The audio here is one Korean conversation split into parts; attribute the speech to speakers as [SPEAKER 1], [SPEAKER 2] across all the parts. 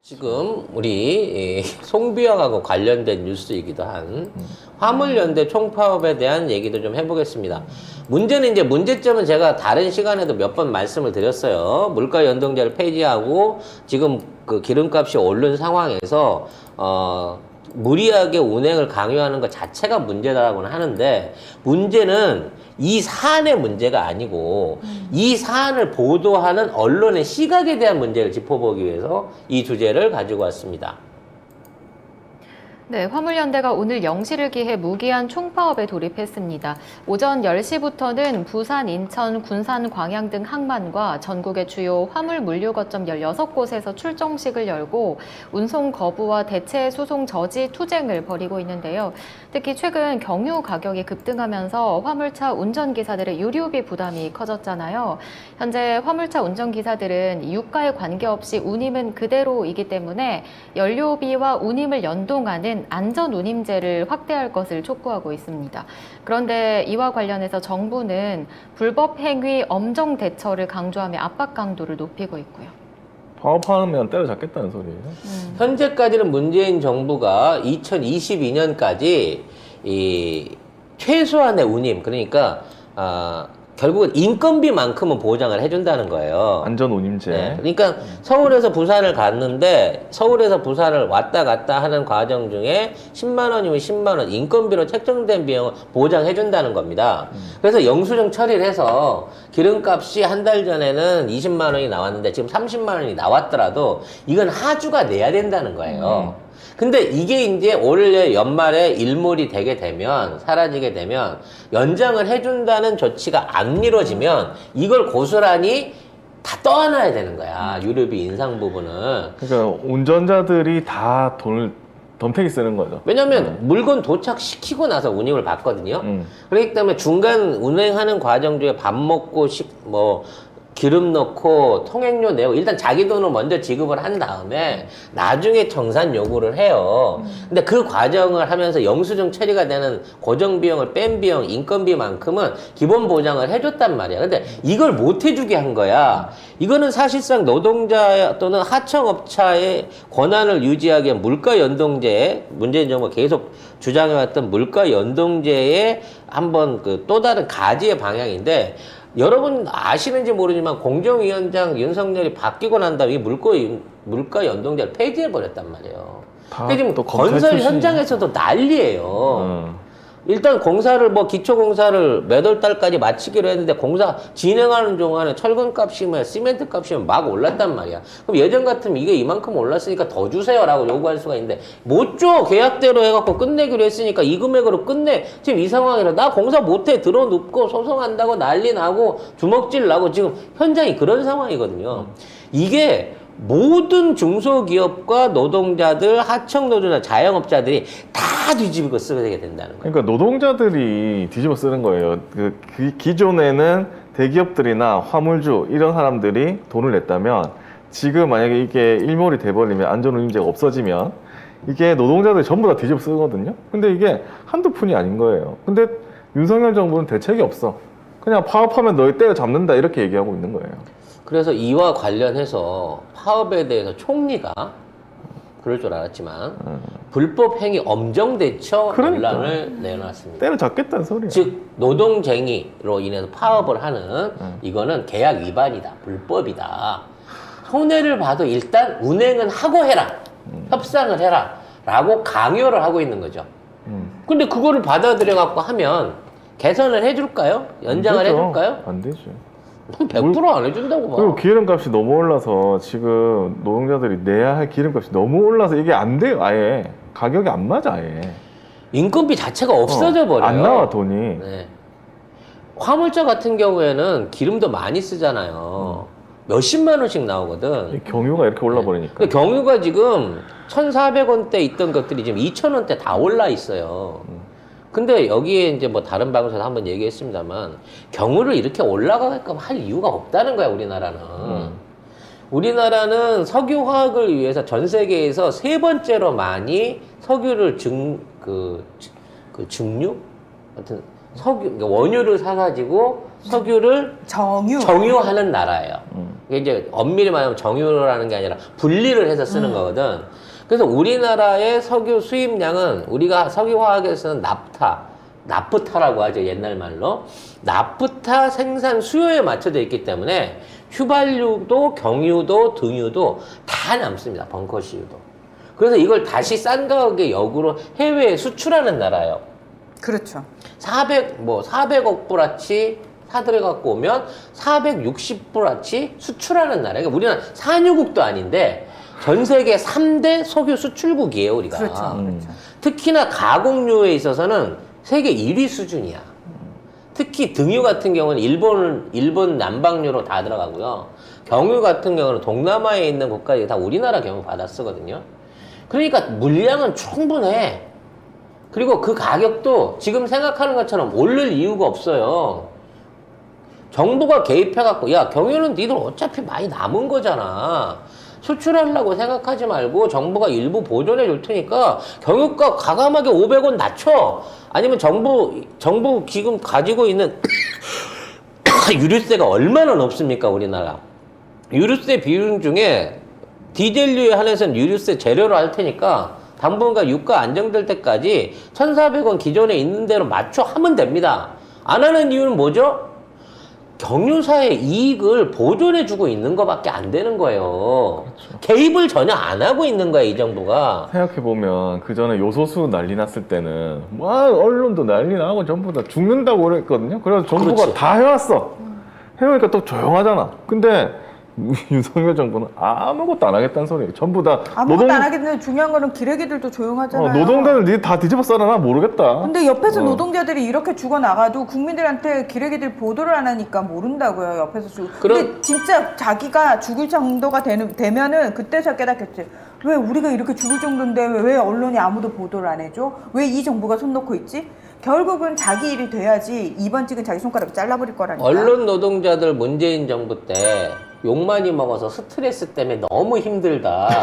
[SPEAKER 1] 지금 우리 송비영하고 관련된 뉴스이기도 한 화물연대 총파업에 대한 얘기도 좀 해보겠습니다. 문제는 이제 문제점은 제가 다른 시간에도 몇 번 말씀을 드렸어요. 물가 연동제를 폐지하고 지금 그 기름값이 오른 상황에서 무리하게 운행을 강요하는 것 자체가 문제다라고는 하는데, 문제는 이 사안의 문제가 아니고 이 사안을 보도하는 언론의 시각에 대한 문제를 짚어보기 위해서 이 주제를 가지고 왔습니다.
[SPEAKER 2] 네, 화물연대가 오늘 0시를 기해 무기한 총파업에 돌입했습니다. 오전 10시부터는 부산, 인천, 군산, 광양 등 항만과 전국의 주요 화물 물류 거점 16곳에서 출정식을 열고 운송 거부와 대체 소송 저지 투쟁을 벌이고 있는데요. 특히 최근 경유 가격이 급등하면서 화물차 운전기사들의 유류비 부담이 커졌잖아요. 현재 화물차 운전기사들은 유가에 관계없이 운임은 그대로이기 때문에 연료비와 운임을 연동하는 안전 운임제를 확대할 것을 촉구하고 있습니다. 그런데 이와 관련해서 정부는 불법 행위 엄정 대처를 강조하며 압박 강도를 높이고 있고요.
[SPEAKER 3] 파업하면 때려잡겠다는 소리예요.
[SPEAKER 1] 현재까지는 문재인 정부가 2022년까지 이 최소한의 운임, 그러니까 결국은 인건비만큼은 보장을 해준다는 거예요.
[SPEAKER 3] 안전 운임제.
[SPEAKER 1] 네, 그러니까 서울에서 부산을 갔는데 서울에서 부산을 왔다 갔다 하는 과정 중에 10만 원이면 10만 원 인건비로 책정된 비용을 보장해준다는 겁니다. 그래서 영수증 처리를 해서 기름값이 한 달 전에는 20만 원이 나왔는데 지금 30만 원이 나왔더라도 이건 하주가 내야 된다는 거예요. 근데 이게 이제 올해 연말에 일몰이 되게 되면, 사라지게 되면 연장을 해준다는 조치가 안 이루어지면 이걸 고스란히 다 떠안아야 되는 거야. 유류비 인상 부분은.
[SPEAKER 3] 그러니까 운전자들이 다 돈을 덤태기 쓰는 거죠.
[SPEAKER 1] 왜냐면 물건 도착시키고 나서 운임을 받거든요. 그렇기 때문에 중간 운행하는 과정 중에 밥 먹고 기름 넣고 통행료 내고 일단 자기 돈을 먼저 지급을 한 다음에 나중에 정산 요구를 해요. 근데 그 과정을 하면서 영수증 처리가 되는 고정 비용을 뺀 비용, 인건비만큼은 기본 보장을 해줬단 말이야. 근데 이걸 못 해주게 한 거야. 이거는 사실상 노동자 또는 하청업체의 권한을 유지하기 위한 물가 연동제, 문재인 정부가 계속 주장해왔던 물가 연동제의 한번 또 다른 가지의 방향인데, 여러분 아시는지 모르지만 공정위원장 윤석열이 바뀌고 난 다음에 물가 연동제를 폐지해버렸단 말이에요. 그러니까 지금 건설 현장에서도 난리예요. 일단 공사를 기초공사를 몇 월 달까지 마치기로 했는데 공사 진행하는 동안에 철근값이면 시멘트 값이면 막 올랐단 말이야. 그럼 예전 같으면 이게 이만큼 올랐으니까 더 주세요라고 요구할 수가 있는데 못 줘. 계약대로 해갖고 끝내기로 했으니까 이 금액으로 끝내. 지금 이 상황이라 나 공사 못해 들어눕고 소송한다고 난리 나고 주먹질 나고 지금 현장이 그런 상황이거든요. 이게 모든 중소기업과 노동자들, 하청노조나 자영업자들이 다 뒤집고 쓰게 된다는 거예요.
[SPEAKER 3] 그러니까 노동자들이 뒤집어 쓰는 거예요. 기존에는 대기업들이나 화물주 이런 사람들이 돈을 냈다면, 지금 만약에 이게 일몰이 돼버리면, 안전운임제가 없어지면 이게 노동자들이 전부 다 뒤집어 쓰거든요. 근데 이게 한두 푼이 아닌 거예요. 근데 윤석열 정부는 대책이 없어. 그냥 파업하면 너희 때려잡는다 이렇게 얘기하고 있는 거예요.
[SPEAKER 1] 그래서 이와 관련해서 파업에 대해서 총리가 그럴 줄 알았지만 불법 행위 엄정 대처 논란을 내놨습니다.
[SPEAKER 3] 때려잡겠다는 소리야.
[SPEAKER 1] 즉 노동쟁의로 인해서 파업을 하는 이거는 계약 위반이다, 불법이다. 손해를 봐도 일단 운행은 하고 해라, 협상을 해라 라고 강요를 하고 있는 거죠. 근데 그거를 받아들여 갖고 하면 개선을 해줄까요? 연장을 해줄까요?
[SPEAKER 3] 안 되죠.
[SPEAKER 1] 100%안 해준다고 봐.
[SPEAKER 3] 그리고 기름값이 너무 올라서 지금 노동자들이 내야 할 기름값이 너무 올라서 이게 안 돼요. 아예 가격이 안 맞아. 아예
[SPEAKER 1] 인건비 자체가 없어져 버려요.
[SPEAKER 3] 안 나와 돈이.
[SPEAKER 1] 네. 화물차 같은 경우에는 기름도 많이 쓰잖아요. 몇십만 원씩 나오거든.
[SPEAKER 3] 경유가 이렇게 올라 버리니까.
[SPEAKER 1] 그 경유가 지금 1,400원대 있던 것들이 지금 2,000원대 다 올라 있어요. 근데 여기에 이제 다른 방송에서 한번 얘기했습니다만, 경유를 이렇게 올라가게끔 할 이유가 없다는 거야, 우리나라는. 우리나라는 석유화학을 위해서 전 세계에서 세 번째로 많이 석유를 증류? 하여튼 그러니까 원유를 사가지고 석유를 정유하는 나라예요. 이게 이제 엄밀히 말하면 정유라는 게 아니라 분리를 해서 쓰는 거거든. 그래서 우리나라의 석유 수입량은 우리가 석유화학에서는 나프타라고 하죠, 옛날 말로. 나프타 생산 수요에 맞춰져 있기 때문에 휘발유도 경유도 등유도 다 남습니다, 벙커시유도. 그래서 이걸 다시 싼 가격에 역으로 해외에 수출하는 나라예요.
[SPEAKER 4] 그렇죠.
[SPEAKER 1] 400억 불어치 사들여 갖고 오면 460불어치 수출하는 나라예요. 그러니까 우리는 산유국도 아닌데 전 세계 3대 석유 수출국이에요, 우리가.
[SPEAKER 4] 그렇죠. 그렇죠.
[SPEAKER 1] 특히나 가공유에 있어서는 세계 1위 수준이야. 특히 등유 같은 경우는 일본 남방유로 다 들어가고요. 경유 같은 경우는 동남아에 있는 국가들이 다 우리나라 경유 받아 쓰거든요. 그러니까 물량은 충분해. 그리고 그 가격도 지금 생각하는 것처럼 오를 이유가 없어요. 정부가 개입해갖고, 야, 경유는 니들 어차피 많이 남은 거잖아. 수출하려고 생각하지 말고 정부가 일부 보존해 줄 테니까 경유가 과감하게 500원 낮춰. 아니면 정부 지금 가지고 있는 유류세가 얼마나 높습니까, 우리나라. 유류세 비율 중에 디젤류에 한해서는 유류세 제로로 할 테니까 당분간 유가 안정될 때까지 1,400원 기존에 있는 대로 맞춰 하면 됩니다. 안 하는 이유는 뭐죠? 경유사의 이익을 보존해주고 있는 것밖에 안 되는 거예요.
[SPEAKER 3] 그렇죠.
[SPEAKER 1] 개입을 전혀 안 하고 있는 거야, 이 정부가.
[SPEAKER 3] 생각해보면 그 전에 요소수 난리 났을 때는 와 언론도 난리 나고 전부 다 죽는다고 그랬거든요. 그래서 정부가
[SPEAKER 1] 그렇지.
[SPEAKER 3] 다 해왔어. 해놓으니까 또 조용하잖아. 근데 윤석열 정부는 아무것도 안 하겠다는 소리예요. 전부 다
[SPEAKER 4] 아무것도 안 하겠는데 중요한 거는 기레기들도 조용하잖아요.
[SPEAKER 3] 노동자들 다 뒤집어 썰어나 모르겠다.
[SPEAKER 4] 근데 옆에서 노동자들이 이렇게 죽어나가도 국민들한테 기레기들 보도를 안 하니까 모른다고요. 옆에서 근데 진짜 자기가 죽을 정도가 되면은 그때서 깨닫겠지. 왜 우리가 이렇게 죽을 정도인데 왜 언론이 아무도 보도를 안 해줘? 왜 이 정부가 손 놓고 있지? 결국은 자기 일이 돼야지 이번 찍은 자기 손가락 잘라버릴 거라니까.
[SPEAKER 1] 언론 노동자들 문재인 정부 때 욕 많이 먹어서 스트레스 때문에 너무 힘들다.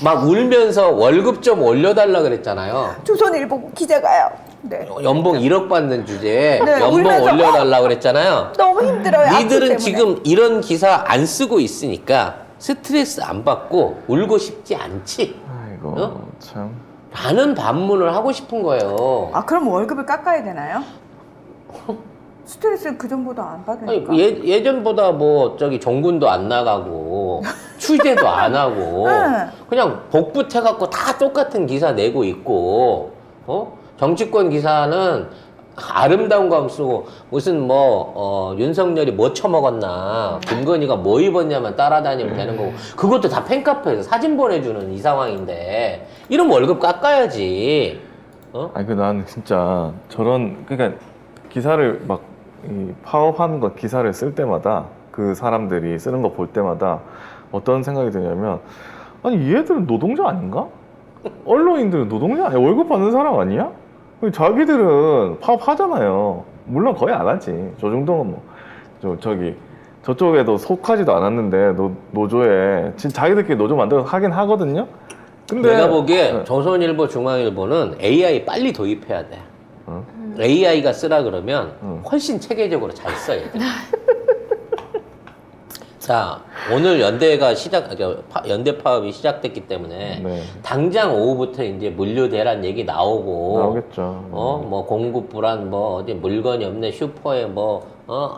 [SPEAKER 1] 막 울면서 월급 좀 올려달라 그랬잖아요.
[SPEAKER 4] 조선일보 기자가요. 네.
[SPEAKER 1] 연봉 1억 받는 주제에
[SPEAKER 4] 네,
[SPEAKER 1] 연봉
[SPEAKER 4] 울면서
[SPEAKER 1] 올려달라 그랬잖아요.
[SPEAKER 4] 너무 힘들어요. 악플
[SPEAKER 1] 니들은
[SPEAKER 4] 때문에.
[SPEAKER 1] 지금 이런 기사 안 쓰고 있으니까 스트레스 안 받고 울고 싶지 않지?
[SPEAKER 3] 아이고 참.
[SPEAKER 1] 라는 반문을 하고 싶은 거예요.
[SPEAKER 4] 아 그럼 월급을 깎아야 되나요? 스트레스 그 전보다 안 받으니까.
[SPEAKER 1] 아니, 예전보다 뭐 저기 정군도 안 나가고 취재도 안 하고
[SPEAKER 4] 네.
[SPEAKER 1] 그냥 복붙해갖고 다 똑같은 기사 내고 있고 정치권 기사는 아름다운 거 쓰고 무슨 윤석열이 뭐 처먹었나 김건희가 뭐 입었냐만 따라다니면 되는 거고 그것도 다 팬카페에서 사진 보내주는 이 상황인데 이러면 월급 깎아야지.
[SPEAKER 3] 아니 난 진짜 저런 그러니까 기사를 막 파업하는 거 기사를 쓸 때마다 그 사람들이 쓰는 거 볼 때마다 어떤 생각이 드냐면 아니 얘들은 노동자 아닌가? 언론인들은 노동자 아니야? 월급 받는 사람 아니야? 자기들은 파업하잖아요. 물론 거의 안 하지. 저 정도는 저쪽에도 속하지도 않았는데 노조에 진짜 자기들끼리 노조 만들어서 하긴 하거든요. 근데
[SPEAKER 1] 내가 보기에 조선일보, 중앙일보는 AI 빨리 도입해야 돼. AI가 쓰라 그러면 훨씬 체계적으로 잘 써야 돼. 자, 오늘 연대 파업이 시작됐기 때문에
[SPEAKER 3] 네.
[SPEAKER 1] 당장 오후부터 이제 물류 대란 얘기
[SPEAKER 3] 나오겠죠.
[SPEAKER 1] 뭐 공급 불안, 뭐 어디 물건이 없네, 슈퍼에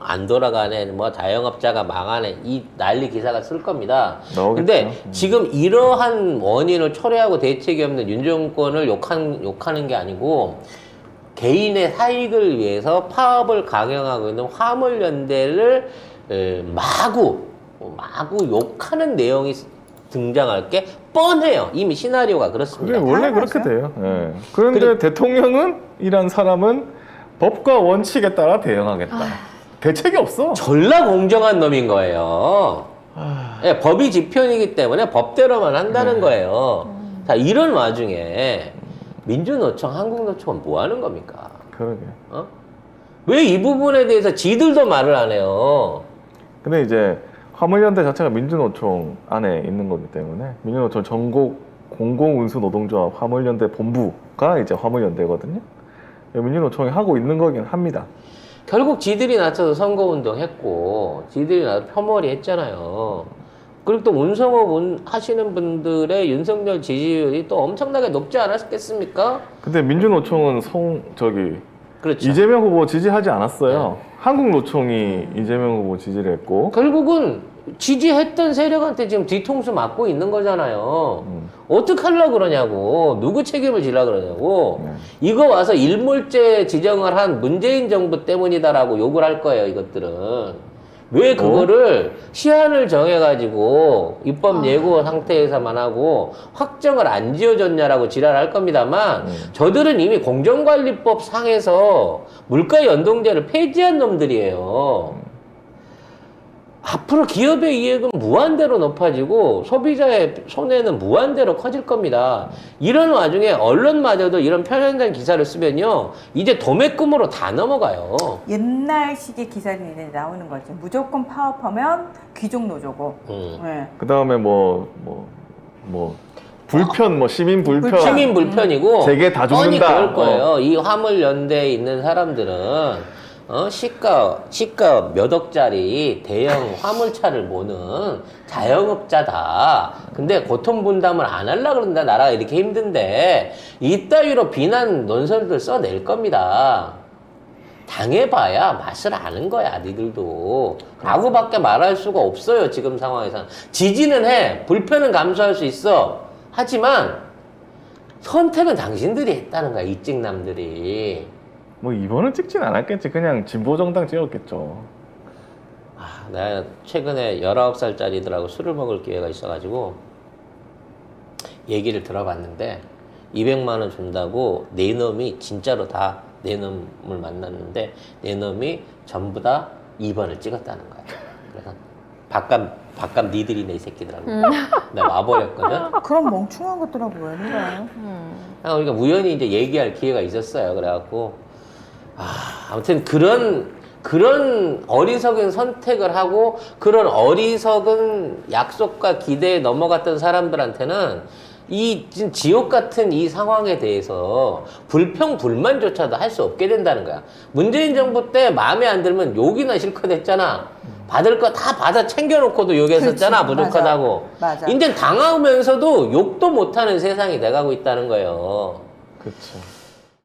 [SPEAKER 1] 안 돌아가네, 뭐 자영업자가 망하네, 이 난리 기사가 쓸 겁니다.
[SPEAKER 3] 나오겠죠.
[SPEAKER 1] 근데 지금 이러한 원인을 초래하고 대책이 없는 윤 정권을 욕하는 게 아니고 개인의 사익을 위해서 파업을 강행하고 있는 화물연대를 마구 욕하는 내용이 등장할 게 뻔해요. 이미 시나리오가 그렇습니다.
[SPEAKER 3] 그게 원래 그렇게 돼요. 예. 그런데 대통령은 이란 사람은 법과 원칙에 따라 대응하겠다. 대책이 없어.
[SPEAKER 1] 졸라 공정한 놈인 거예요. 예, 법이 지편이기 때문에 법대로만 한다는 거예요. 자, 이런 와중에 민주노총, 한국노총은 뭐 하는 겁니까?
[SPEAKER 3] 그러게.
[SPEAKER 1] 왜 이 부분에 대해서 지들도 말을 안 해요?
[SPEAKER 3] 근데 이제 화물연대 자체가 민주노총 안에 있는 거기 때문에 민주노총 전국 공공운수노동조합 화물연대 본부가 이제 화물연대거든요. 민주노총이 하고 있는 거긴 합니다.
[SPEAKER 1] 결국 지들이 나서서 선거운동 했고, 지들이 나서 표머리 했잖아요. 그리고 또 운송업 하시는 분들의 윤석열 지지율이 또 엄청나게 높지 않았겠습니까?
[SPEAKER 3] 근데 민주노총은
[SPEAKER 1] 그렇죠.
[SPEAKER 3] 이재명 후보 지지하지 않았어요. 한국노총이 이재명 후보 지지를 했고.
[SPEAKER 1] 결국은 지지했던 세력한테 지금 뒤통수 맞고 있는 거잖아요. 어떻게 하려고 그러냐고. 누구 책임을 지려고 그러냐고. 이거 와서 일몰제 지정을 한 문재인 정부 때문이다라고 욕을 할 거예요, 이것들은. 왜 그거를 시한을 정해가지고 입법 예고 상태에서만 하고 확정을 안 지어줬냐라고 지랄할 겁니다만 저들은 이미 공정관리법 상에서 물가 연동제를 폐지한 놈들이에요. 앞으로 기업의 이익은 무한대로 높아지고 소비자의 손해는 무한대로 커질 겁니다. 이런 와중에 언론마저도 이런 표현된 기사를 쓰면요, 이제 도매금으로 다 넘어가요.
[SPEAKER 4] 옛날식의 기사들이 이제 나오는 거지. 무조건 파업하면 귀족 노조고. 네.
[SPEAKER 3] 그 다음에 불편, 시민 불편.
[SPEAKER 1] 시민 불편이고
[SPEAKER 3] 세계 다 죽는다.
[SPEAKER 1] 뻔히 그럴 거예요. 이 화물연대에 있는 사람들은 시가 몇 억짜리 대형 화물차를 모는 자영업자다. 근데 고통분담을 안 하려고 그런다. 나라가 이렇게 힘든데 이따위로 비난 논설들 써낼 겁니다. 당해봐야 맛을 아는 거야, 니들도. 라고밖에 말할 수가 없어요, 지금 상황에서는. 지지는 해. 불편은 감수할 수 있어. 하지만 선택은 당신들이 했다는 거야, 이찍남들이.
[SPEAKER 3] 이번은 찍진 않았겠지. 그냥 진보정당 찍었겠죠.
[SPEAKER 1] 내가 최근에 19살짜리들하고 술을 먹을 기회가 있어가지고 얘기를 들어봤는데 200만 원 준다고 네 놈이 진짜로 다 네 놈을 만났는데 네 놈이 전부 다 2번을 찍었다는 거야. 그래서 밥값 니들이네 이 새끼들하고 내가 와버렸거든.
[SPEAKER 4] 그런 멍청한 것들하고 왜 놀아요?
[SPEAKER 1] 우리가 우연히 이제 얘기할 기회가 있었어요. 그래갖고 아무튼 그런 어리석은 선택을 하고 그런 어리석은 약속과 기대에 넘어갔던 사람들한테는 이 지옥 같은 이 상황에 대해서 불평불만조차도 할 수 없게 된다는 거야. 문재인 정부 때 마음에 안 들면 욕이나 실컷 했잖아. 받을 거 다 받아 챙겨놓고도 욕했었잖아.
[SPEAKER 4] 그렇지,
[SPEAKER 1] 부족하다고.
[SPEAKER 4] 맞아.
[SPEAKER 1] 이제 당하면서도 욕도 못하는 세상이 돼가고 있다는 거예요.
[SPEAKER 3] 그렇죠.